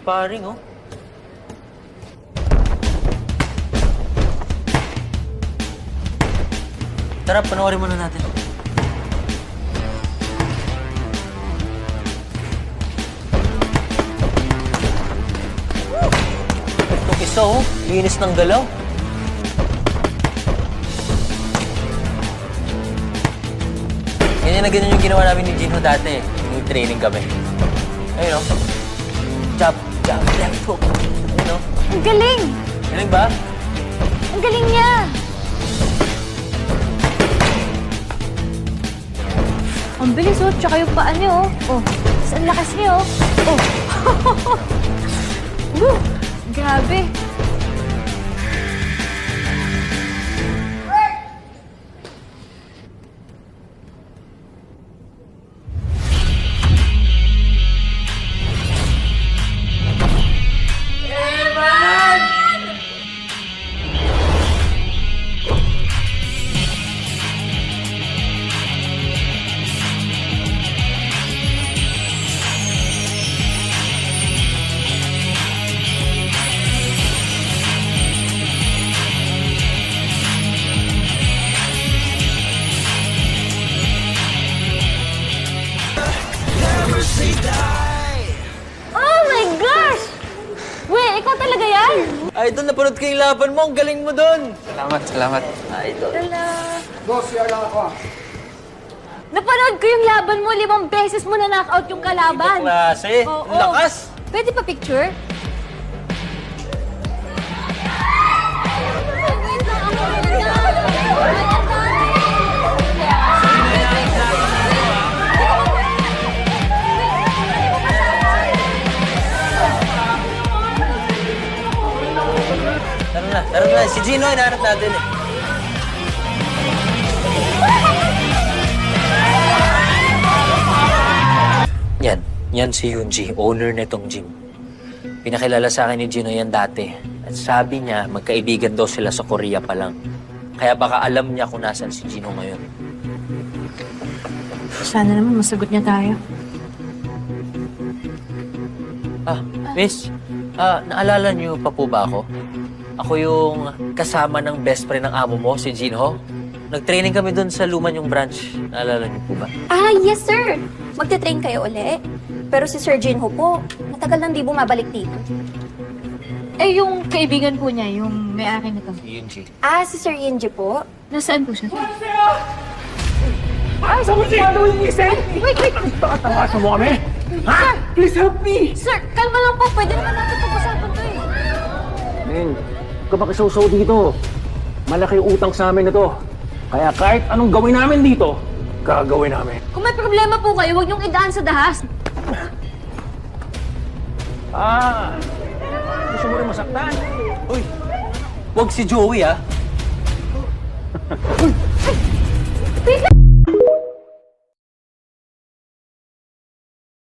Sparring, oh. Tara, panoorin muna natin. Itong isa, oh. Linis ng galaw. Ganyan na ganyan yung ginawa namin ni Jinho dati. Yung training kami. Ayun, oh. Jab, jab, left hook. Ayun, oh. Ang galing! Galing ba? Ang galing niya! Ang bilis, oh. Tsaka yung paa niyo, oh. Oh, tas ang lakas niyo, oh. Oh. Woo! Grabe. Oh my gosh! Weh, ikaw talaga yan? Idol, napanood ko yung laban mo. Ang galing mo doon. Salamat, salamat. Idol. Tala. Napanood ko yung laban mo, 5 beses mo na knockout yung kalaban. Ibang klase. Oo. Ang lakas. Pwede pa picture? Tara na. Si Gino, hinahanap natin eh. Yan si Yunji, owner nitong gym. Pinakilala sa akin ni Gino yan dati. At sabi niya, magkaibigan daw sila sa Korea pa lang. Kaya baka alam niya kung nasan si Gino ngayon. Sana naman masagot niya tayo. Miss, naalala niyo pa po ba ako? Ako yung kasama ng best friend ng amo mo, si Jinho. Nag-training kami doon sa Luman yung branch. Naalala niyo po ba? Ah, yes, sir. Magte-train kayo uli. Pero si Sir Jinho po, matagal nang di bumabalik dito. Eh, yung kaibigan po niya, yung may-ari na to. Si Yunji. Ah, si Sir Yinji po. Nasaan po siya? Ay, someone's following me, Sen! Wait! Tatawasan mo kami? Ha? Please help me! Sir, kalma lang po. Pwede naman natin pag-usapan to eh. Men, huwag ka makisaw-saw dito. Malaki yung utang sa amin na to. Kaya kahit anong gawin namin dito, gagawin namin. Kung may problema po kayo, huwag niyong idaan sa dahas. Gusto mo rin masaktan? Uy! Huwag si Joey, ah! Wait lang!